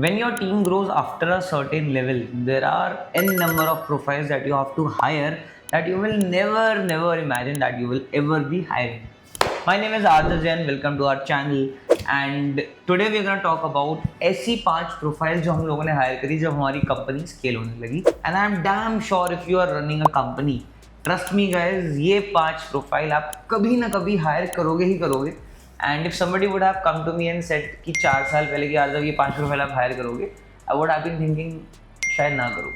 When your team grows after a certain level, there are n number of profiles that you have to hire that you will never imagine that you will ever be hiring. My name is Arthur Jain. Welcome to our channel. And today we're gonna talk about ऐसी 5 profile जो हम लोगों ने higher करी जब हमारी company scale होने लगी. And I'm damn sure if you are running a company, trust me guys, ये 5 प्रोफाइल आप कभी ना कभी हायर करोगे ही करोगे. And if somebody would have come to me and said कि 4 साल पहले कि यार जब ये 5 प्रोफाइल आप हायर करोगे, I would have been thinking शायद ना करो,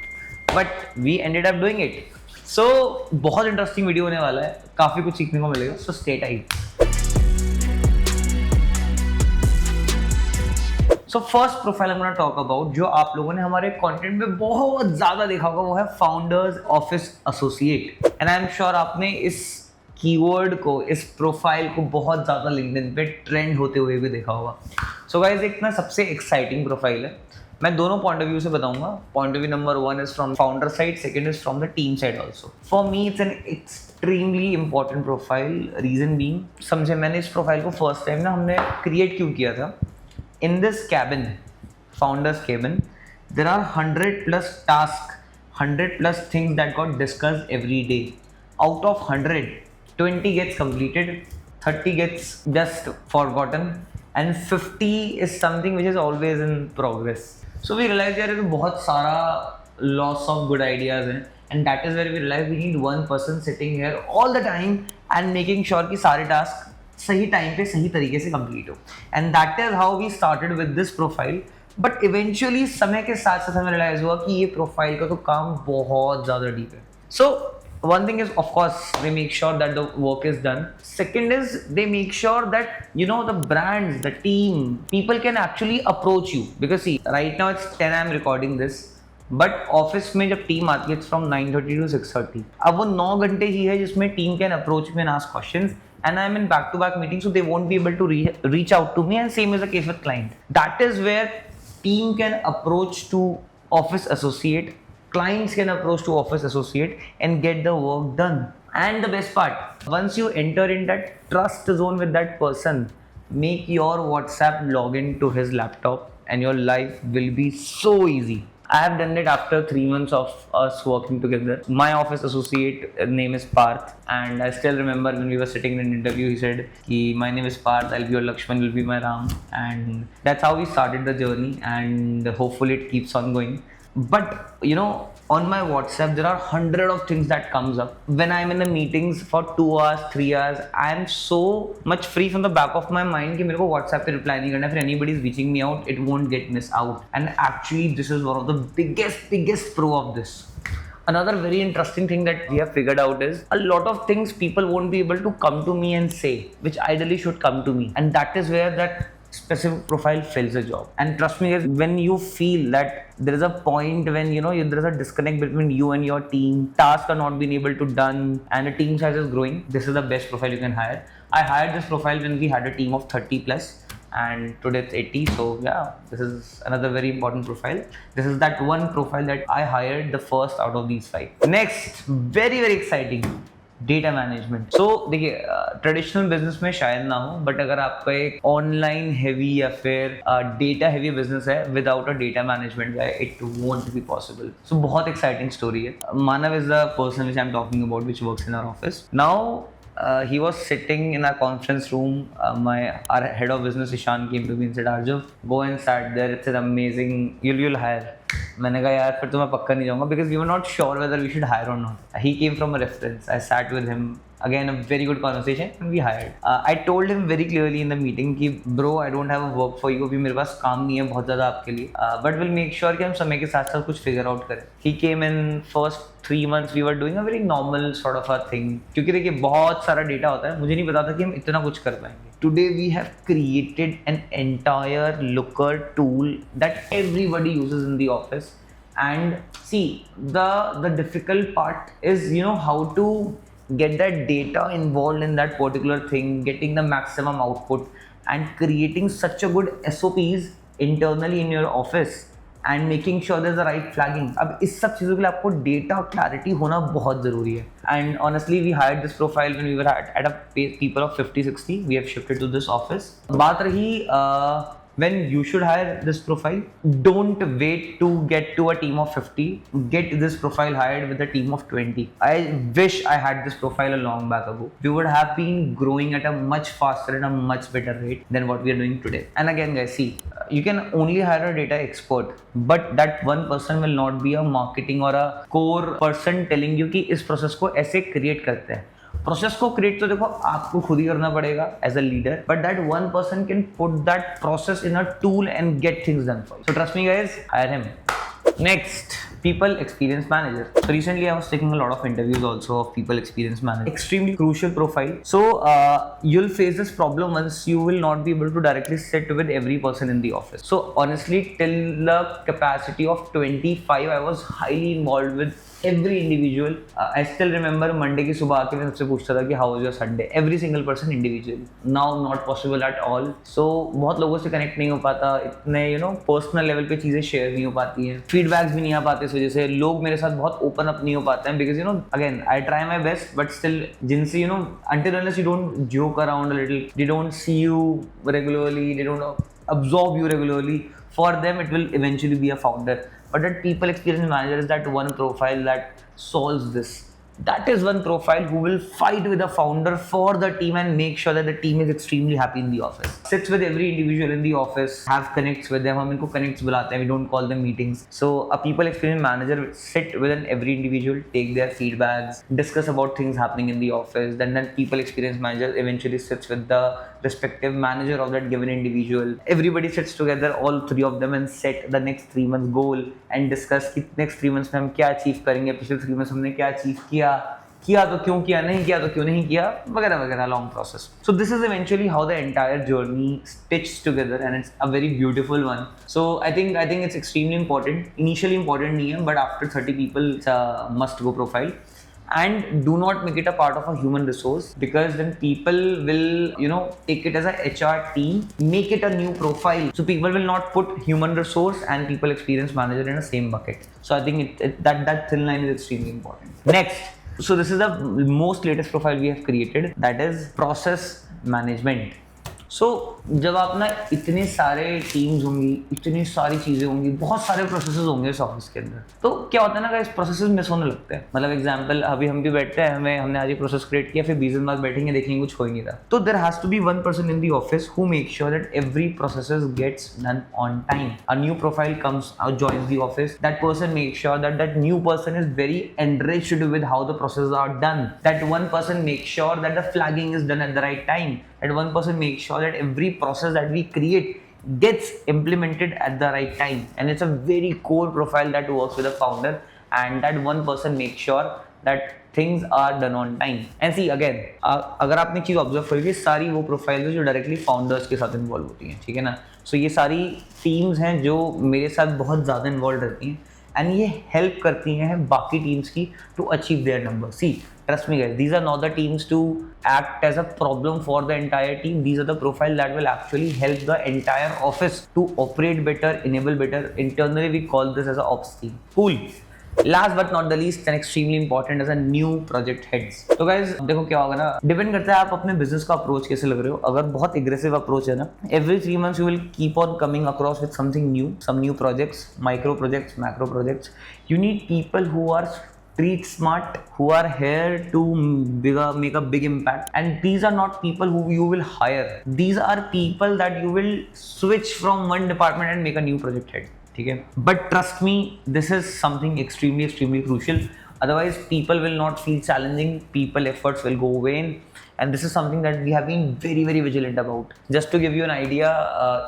but we ended up doing it. So बहुत इंटरेस्टिंग वीडियो होने वाला है, काफ़ी कुछ सीखने को मिलेगा. So stay tight. So first profile हम गोना टॉक अबाउट जो आप लोगों ने हमारे कंटेंट में बहुत ज़्यादा देखा होगा, वो है founders office associate. And I am sure आपने इस कीवर्ड को, इस प्रोफाइल को बहुत ज़्यादा लिंक्डइन पे ट्रेंड होते हुए भी देखा होगा. सो गाइस, एक ना सबसे एक्साइटिंग प्रोफाइल है. मैं दोनों पॉइंट ऑफ व्यू से बताऊंगा. Point of view number 1 is from founder side, second is from the team side also. For me it's an extremely important profile. Reason being, समझे मैंने इस प्रोफाइल को फर्स्ट टाइम ना हमने क्रिएट क्यों किया था. In this cabin, founders cabin, there are 100 plus tasks, 100 plus things that got discussed every day. Out of 100, 20 gets completed, 30 gets just forgotten, and 50 is something which is always in progress. So we realized यार ये तो बहुत सारा loss of good ideas हैं, and that is where we realized we need one person sitting here all the time and making sure कि सारे tasks सही time पे सही तरीके से कंप्लीट हो. And that is how we started with this profile. But eventually समय के साथ साथ हमें रियलाइज हुआ कि ये प्रोफाइल का तो काम बहुत ज़्यादा डीप है. सो one thing is, of course, they make sure that the work is done. Second is, they make sure that, you know, the brands, the team, people can actually approach you. Because see, right now it's 10 I'm recording this. But office में जब team आती है it's from 9:30 to 6:30. अब वो 9 घंटे ही है जिसमें team can approach me and ask questions, and I'm in back-to-back meetings, so they won't be able to reach out to me, and same is the case with client. That is where team can approach to office associate, clients can approach to office associate and get the work done. And the best part, once you enter in that trust zone with that person, make your WhatsApp login to his laptop and your life will be so easy. I have done it after 3 months of us working together. My office associate name is Parth, and I still remember when we were sitting in an interview, he said, "My name is Parth. I'll be your Lakshman. You'll be my Ram." And that's how we started the journey, and hopefully it keeps on going. But you know, on my WhatsApp there are 100 of things that comes up. When I'm in the meetings for 2 hours, 3 hours, I am so much free from the back of my mind कि मेरे को WhatsApp पे reply नहीं करना. If anybody is reaching me out, it won't get missed out. And actually this is one of the biggest pro of this. Another very interesting thing that we have figured out is a lot of things people won't be able to come to me and say, which ideally should come to me. And that is where that specific profile fills a job. And trust me guys, when you feel that there is a point when, you know, there is a disconnect between you and your team, tasks are not being able to done, and the team size is growing, this is the best profile you can hire. I hired this profile when we had a team of 30 plus, and today it's 80. So yeah, this is another very important profile. This is that one profile that I hired the first out of these 5. Next, very exciting, data management. So देखिए, traditional business में शायद ना हो, but अगर आपका एक online heavy या फिर डेटा हैवी बिजनेस है without a data management guy, it won't be possible. So बहुत एक्साइटिंग स्टोरी है. Manav is the person which I am talking about, which works in our office. Now he was sitting in our conference room. Our head of business Ishan came to me and said, "Arjun, go and start there. It's an amazing. You'll hire." मैंने कहा यार फिर तो मैं पक्का नहीं जाऊँगा, because we were not sure whether we should hire or not. He came from a reference. I sat with him. Again, a very good conversation, and we hired. I told him very clearly in the meeting कि bro, I don't have a work for you. अभी मेरे पास काम नहीं है बहुत ज़्यादा आपके लिए. But we'll make sure कि हम समय के साथ साथ कुछ figure out करें. He came in first 3 months. We were doing a very normal sort of a thing. क्योंकि देखिए बहुत सारा डेटा होता है, मुझे नहीं पता था कि हम इतना कुछ कर पाएंगे. Today we have created an entire Looker tool that everybody uses in the office. And see, the difficult part is, you know, how to get that data involved in that particular thing, getting the maximum output, and creating such a good SOPs internally in your office, and making sure there's the right flagging. अब इस सब चीज़ों के लिए आपको data clarity होना बहुत ज़रूरी है. And honestly, we hired this profile when we were at a people of 50-60. We have shifted to this office. बात रही when you should hire this profile, don't wait to get to a team of 50. Get this profile hired with a team of 20. I wish I had this profile a long back ago. We would have been growing at a much faster and a much better rate than what we are doing today. And again guys, see, you can only hire a data expert, but that one person will not be a marketing or a core person telling you कि इस process को ऐसे create करते हैं. Process को create तो देखो आपको खुद ही करना पड़ेगा as a leader, but that one person can put that process in a tool and get things done for you. So trust me guys, hire him. Next, people experience manager. So recently I was taking a lot of interviews also of people experience manager. Extremely crucial profile. So you'll face this problem once you will not be able to directly sit with every person in the office. So honestly, till the capacity of 25, I was highly involved with every individual. I still remember Monday की सुबह आके मैं सबसे पूछता था कि how was your Sunday. Every single person individually. Now not possible at all. So बहुत लोगों से कनेक्ट नहीं हो पाता, इतने पर्सनल लेवल पे चीज़ें शेयर नहीं हो पाती हैं, फीडबैक्स भी नहीं आ पाते, इस वजह से लोग मेरे साथ बहुत ओपन अप नहीं हो पाते हैं. Because again I try my best, but still जिनसे until unless you don't joke around a little, they don't see you regularly, they don't absorb you regularly, for them it will eventually be a founder. But that people experience manager is that one profile that solves this. That is one profile who will fight with the founder for the team and make sure that the team is extremely happy in the office. Sits with every individual in the office, have connects with them. हम इनको connects बुलाते हैं, we don't call them meetings. So a people experience manager will sit with every individual, take their feedbacks, discuss about things happening in the office. Then people experience manager eventually sits with the respective manager of that given individual. Everybody sits together, all three of them, and set the next 3 months goal and discuss कि next 3 months में हम क्या achieve करेंगे, पिछले 3 months हमने क्या achieve किया तो क्यों किया, नहीं किया तो क्यों नहीं किया, वगैरह वगैरह. Long process. So this is eventually how the entire journey stitched together and it's a very beautiful one. So I think it's extremely important. Initially important नहीं है, but after 30 people it's a must go profile. And do not make it a part of a human resource, because then people will take it as a HR team, make it a new profile. So people will not put human resource and people experience manager in the same bucket. So I think that thin line is extremely important. Next, so this is the most latest profile we have created, that is process management. So जब आप ना इतने सारे teams होंगी, इतनी सारी चीज़ें होंगी, बहुत सारे प्रोसेसेस होंगे इस ऑफिस के अंदर, तो क्या होता है ना, इस प्रोसेसेस मिस होने लगते हैं. मतलब एग्जांपल, अभी हम भी बैठते हैं, हमने आज एक प्रोसेस क्रिएट किया, फिर 20 दिन बाद बैठेंगे, देखेंगे कुछ हो ही नहीं रहा. तो there has to be one person in the office who make sure that every processes gets done on time. A new profile comes out, joins the office. That person makes sure that new person is very enriched with how the processes are done. That one person makes sure that the flagging is done at the right time. That one person makes sure that every process that we create gets implemented at the right time. And it's a very core profile that works with a founder, and that one person makes sure that things are done on time. And see again, अगर आपने चीज़ observe करी, सारी वो profile जो directly founders के साथ involve होती हैं, ठीक है ना. सो ये सारी टीम्स हैं जो मेरे साथ बहुत ज़्यादा इन्वॉल्व रहती हैं, एंड ये हेल्प करती हैं बाकी टीम्स की to achieve their number. See, trust me guys, these are not the teams to act as a problem for the entire team. These are the profile that will actually help the entire office to operate better, enable better. Internally we call this as a ops team. Cool. Last but not the least and extremely important is a new project heads. तो guys देखो क्या होगा ना, depend करता है आप अपने business का अप्रोच कैसे लग रहे हो. अगर बहुत एग्रेसिव अप्रोच है ना, every 3 months you will keep on coming across with something new, some new projects, micro projects, macro projects. You need people who are street smart, who are here to make a big impact, and these are not people who you will hire. These are people that you will switch from one department and make a new project head. ठीक है, but trust me, this is something extremely crucial. Otherwise people will not feel challenging, people efforts will go vain, and this is something that we have been very vigilant about. Just to give you an idea,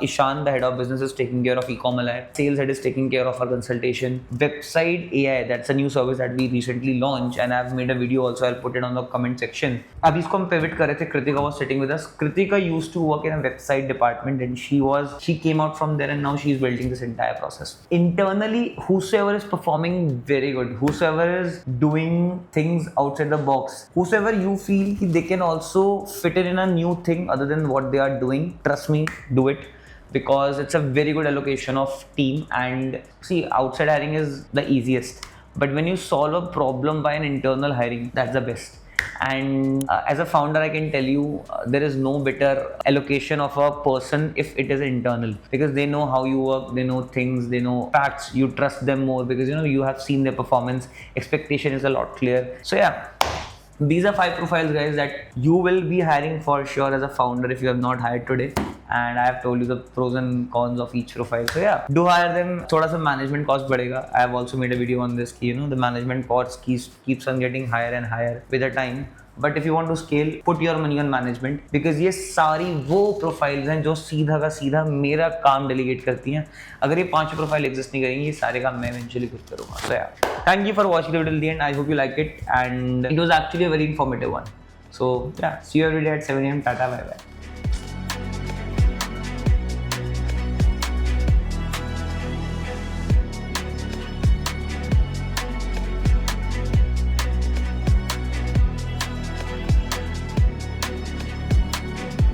Ishan, the head of business, is taking care of Ecom Ally. Sales head is taking care of our consultation. Website AI, that's a new service that we recently launched, and I've made a video also. I'll put it on the comment section. अभी इसको हम pivot कर रहे थे. Kritika was sitting with us. Kritika used to work in a website department, and she came out from there, and now she's building this entire process. Internally, whosoever is performing very good, whosoever is doing things outside the box, whosoever you feel they can also fit in a new thing other than what they are doing, trust me, do it, because it's a very good allocation of team. And see, outside hiring is the easiest, but when you solve a problem by an internal hiring, that's the best. And as a founder, I can tell you there is no better allocation of a person if it is internal, because they know how you work, they know things, they know facts, you trust them more because you have seen their performance, expectation is a lot clear. So yeah, these are 5 profiles, guys, that you will be hiring for sure as a founder if you have not hired today. And I have told you the pros and cons of each profile. So yeah, do hire them. थोड़ा सा management cost बढ़ेगा. I have also made a video on this कि the management cost keeps on getting higher and higher with the time. But if you want to scale, put your money on management, because ये सारी वो profiles हैं जो सीधा का सीधा मेरा काम delegate करती हैं. अगर ये 5 profile exist नहीं करेंगी, ये सारे काम मैं eventually खुद करूँगा. So yeah, thank you for watching the video till the end. I hope you like it, and it was actually a very informative one. So yeah, see you every day at 7 AM. Tata, bye bye.